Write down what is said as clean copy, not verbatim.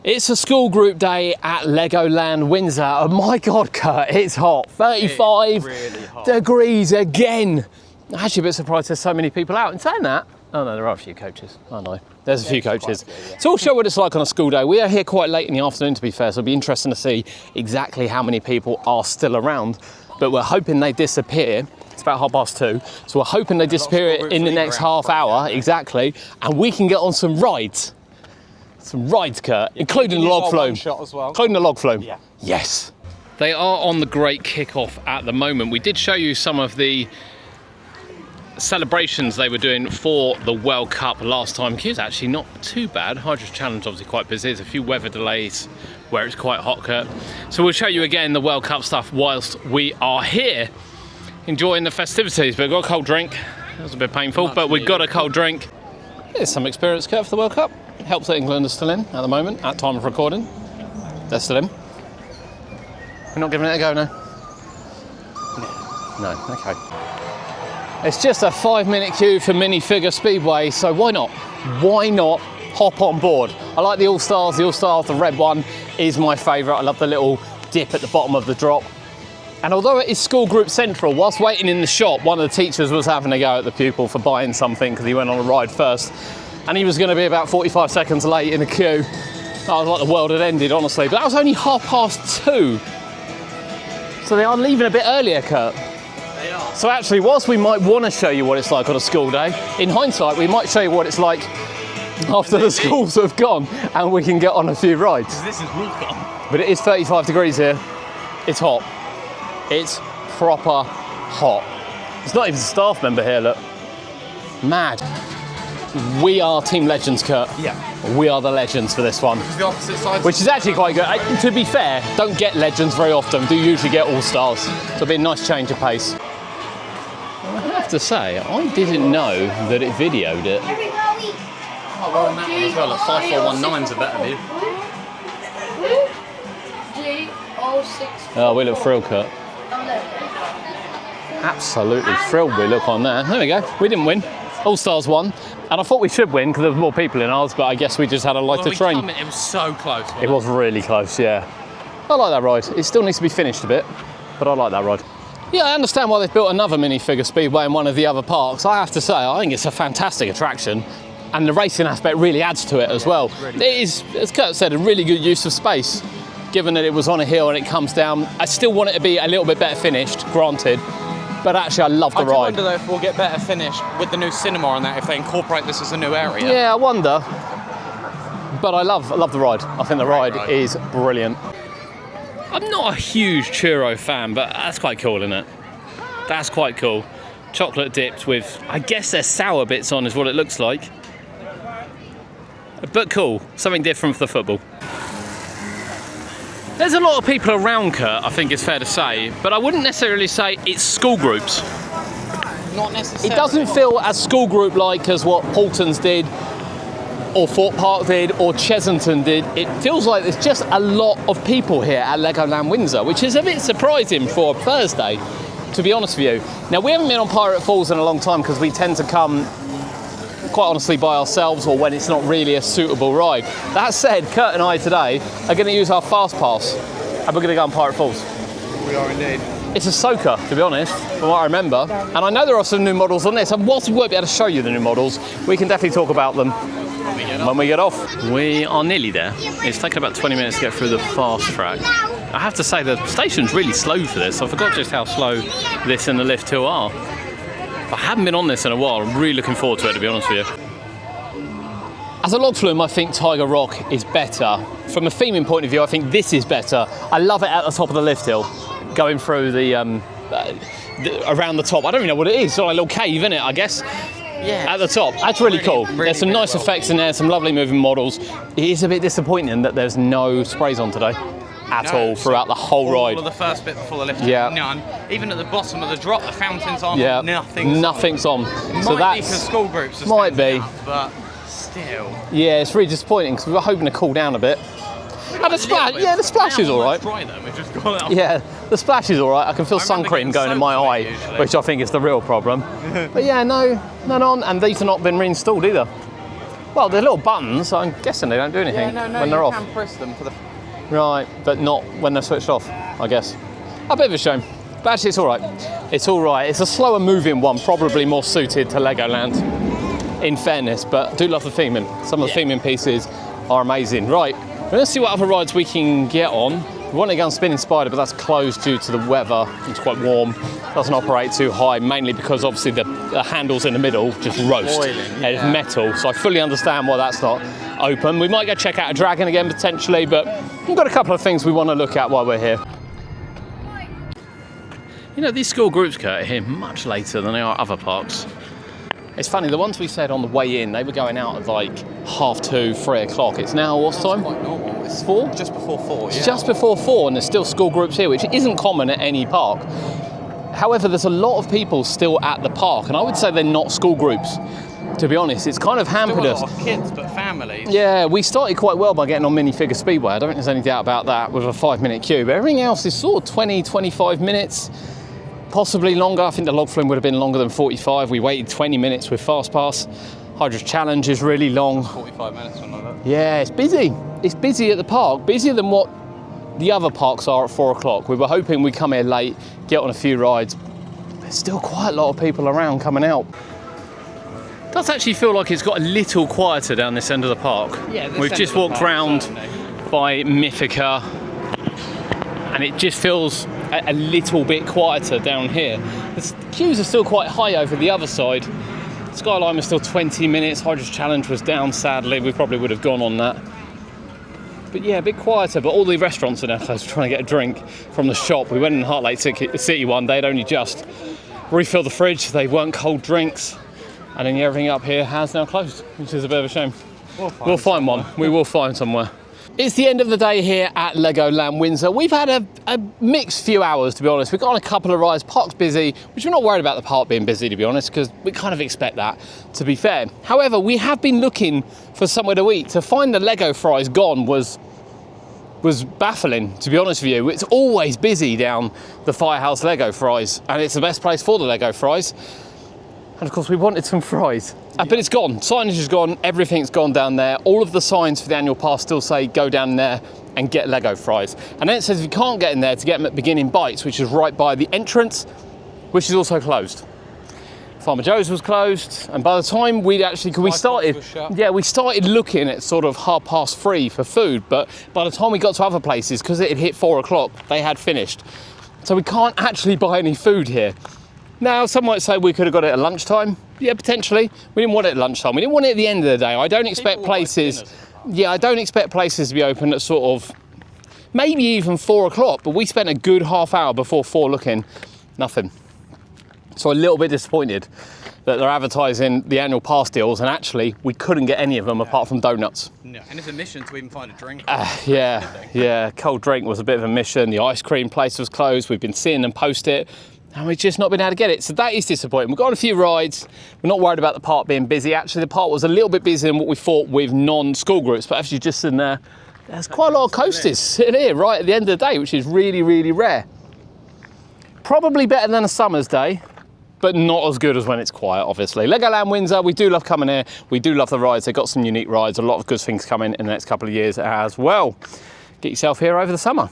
It's a school group day at Legoland Windsor. Oh my God, Kurt, it's hot. 35 really hot. degrees again. I'm actually a bit surprised there's so many people out. In saying that, oh no, there are a few coaches. I know, there's a few coaches. So we'll show what it's like on a school day. We are here quite late in the afternoon, to be fair, so it'll be interesting to see exactly how many people are still around. But we're hoping they disappear. It's about 2:30, so we're hoping they disappear in the next half hour, exactly, and we can get on some rides. Some rides, Kurt, including the log flume. As well. Including the log flume. Yeah. Yes. They are on the great kickoff at the moment. We did show you some of the celebrations they were doing for the World Cup last time. Queue's actually not too bad. Hydro's Challenge obviously quite busy. There's a few weather delays where it's quite hot, Kurt. So we'll show you again the World Cup stuff whilst we are here enjoying the festivities. But we've got a cold drink. That was a bit painful, but we've got a cold drink. There's some experience, Kurt, for the World Cup. Helps that England are still in at the moment, at time of recording. They're still in. We're not giving it a go now? No, okay. It's just a 5-minute queue for minifigure speedway, so why not? Why not hop on board? I like the All-Stars. The All-Stars, the red one, is my favourite. I love the little dip at the bottom of the drop. And although it is school group central, whilst waiting in the shop, one of the teachers was having a go at the pupil for buying something because he went on a ride first. And he was going to be about 45 seconds late in the queue. I was like the world had ended, honestly. But that was only 2:30. So they are leaving a bit earlier, Kurt. They are. So actually, whilst we might want to show you what it's like on a school day, in hindsight, we might show you what it's like after the schools have gone and we can get on a few rides. This is walk on. But it is 35 degrees here. It's hot. It's proper hot. There's not even a staff member here, look. Mad. We are Team Legends, Kurt. Yeah. We are the Legends for this one. It's the opposite side. Which is actually quite good. To be fair, don't get Legends very often. Do usually get All-Stars. So it'll be a nice change of pace. I have to say, I didn't know that it videoed it. Oh, we're on that one as well. At 5419's a better view. Oh, we look thrilled, Kurt. Absolutely thrilled we look on there. There we go. We didn't win. All-Stars won. And I thought we should win because there was more people in ours, but I guess we just had a lighter train. It was so close. It was really close, yeah. I like that ride. It still needs to be finished a bit, but I like that ride. Yeah, I understand why they've built another minifigure speedway in one of the other parks. I have to say, I think it's a fantastic attraction, and the racing aspect really adds to it as well. It is, as Kurt said, a really good use of space, given that it was on a hill and it comes down. I still want it to be a little bit better finished, granted, but actually I love the ride. I wonder though if we'll get better finish with the new cinema on that, if they incorporate this as a new area. Yeah, I wonder. But I love the ride. I think the ride is brilliant. I'm not a huge churro fan, but that's quite cool, isn't it? That's quite cool. Chocolate dipped with, I guess there's sour bits on is what it looks like. But cool, something different for the football. There's a lot of people around, Kurt, I think it's fair to say, but I wouldn't necessarily say it's school groups. Not necessarily. It doesn't feel as school group-like as what Paulton's did, or Fort Park did, or Chesington did. It feels like there's just a lot of people here at Legoland Windsor, which is a bit surprising for a Thursday, to be honest with you. Now, we haven't been on Pirate Falls in a long time because we tend to come quite honestly by ourselves or when it's not really a suitable ride. That said, Kurt and I today are going to use our fast pass and we're going to go on Pirate Falls. We are indeed. It's a soaker, to be honest, from what I remember. And I know there are some new models on this, and whilst we won't be able to show you the new models, we can definitely talk about them when we get off. We are nearly there. It's taken about 20 minutes to get through the fast track. I have to say the station's really slow for this. I forgot just how slow this and the Lift 2 are. I haven't been on this in a while. I'm really looking forward to it, to be honest with you. As a log flume, I think Tiger Rock is better. From a theming point of view, I think this is better. I love it at the top of the lift hill, going through around the top. I don't even know what it is. It's like a little cave, isn't it, I guess? Yeah. At the top. That's really cool. There's some nice effects in there, some lovely moving models. It is a bit disappointing that there's no sprays on today. At all throughout the whole ride. All of the first bit before the lift, none. Even at the bottom of the drop, the fountains on, nothing's on. So that's because school groups are might be, up, but still. Yeah, it's really disappointing because we were hoping to cool down a bit. And the splash, the splash is all right. Yeah, the splash is all right. I can feel sun cream going in my eye, which I think is the real problem. But yeah, no, none on, and these have not been reinstalled either. Well, they're little buttons, so I'm guessing they don't do anything when they're off. You can press them for the... Right, but not when they're switched off, I guess. A bit of a shame. But actually, it's all right. It's all right. It's a slower moving one, probably more suited to Legoland, in fairness, but I do love the theming. Some of the theming pieces are amazing. Right, we're going to see what other rides we can get on. We want to go on Spinning Spider, but that's closed due to the weather. It's quite warm. Doesn't operate too high, mainly because obviously the handles in the middle just roast. Boiling, It's metal, so I fully understand why that's not open. We might go check out a Dragon again potentially, but we've got a couple of things we want to look at while we're here. You know, these school groups get here much later than they are other parks. It's funny, the ones we said on the way in, they were going out at like 2:30, 3 o'clock. It's now what time? Quite normal. It's 4? Just before 4, It's just before 4 and there's still school groups here, which isn't common at any park. However, there's a lot of people still at the park, and I would say they're not school groups. To be honest, it's kind of hampered us. A lot of kids, but families. Yeah, we started quite well by getting on Minifigure Speedway. I don't think there's any doubt about that with a 5-minute queue, but everything else is sort of 20, 25 minutes. Possibly longer. I think the log flume would have been longer than 45. We waited 20 minutes with Fast Pass. Hydra Challenge is really long. 45 minutes, something like that. Yeah, it's busy. It's busy at the park, busier than what the other parks are at 4 o'clock. We were hoping we'd come here late, get on a few rides. There's still quite a lot of people around coming out. It does actually feel like it's got a little quieter down this end of the park. Yeah, we've just walked round by Mythica, and it just feels a little bit quieter down here. The queues are still quite high over the other side. Skyline was still 20 minutes. Hydra's Challenge was down, sadly. We probably would have gone on that. But yeah, a bit quieter, but all the restaurants are now closed trying to get a drink from the shop. We went in Heart Lake City one day. They'd only just refilled the fridge. They weren't cold drinks. And then everything up here has now closed, which is a bit of a shame. We'll find one. We will find somewhere. It's the end of the day here at Legoland Windsor. We've had a mixed few hours, to be honest. We've got on a couple of rides. Park's busy, which we're not worried about the park being busy, to be honest, because we kind of expect that, to be fair. However, we have been looking for somewhere to eat. To find the Lego fries gone was baffling, to be honest with you. It's always busy down the Firehouse Lego fries, and it's the best place for the Lego fries. And of course, we wanted some fries. But it's gone. Signage is gone. Everything's gone down there. All of the signs for the annual pass still say go down there and get Lego fries. And then it says if you can't get in there, to get them at Beginning Bites, which is right by the entrance, which is also closed. Farmer Joe's was closed, and by the time we started looking at sort of 3:30 for food, but by the time we got to other places, because it had hit 4 o'clock, they had finished. So we can't actually buy any food here. Now, some might say we could have got it at lunchtime. Yeah, potentially. We didn't want it at lunchtime. We didn't want it at the end of the day. I don't expect places to be open at sort of maybe even 4 o'clock, but we spent a good half hour before 4 looking. Nothing. So a little bit disappointed that they're advertising the annual pass deals, and actually we couldn't get any of them apart from donuts. No, and it's a mission to even find a drink. Yeah, cold drink was a bit of a mission. The ice cream place was closed. We've been seeing them post it, and we've just not been able to get it. So that is disappointing. We've got on a few rides. We're not worried about the park being busy. Actually, the park was a little bit busier than what we thought with non-school groups, but actually just in there, there's quite a lot of coasters sitting here right at the end of the day, which is really, really rare. Probably better than a summer's day, but not as good as when it's quiet, obviously. Legoland Windsor, we do love coming here. We do love the rides. They've got some unique rides. A lot of good things coming in the next couple of years as well. Get yourself here over the summer.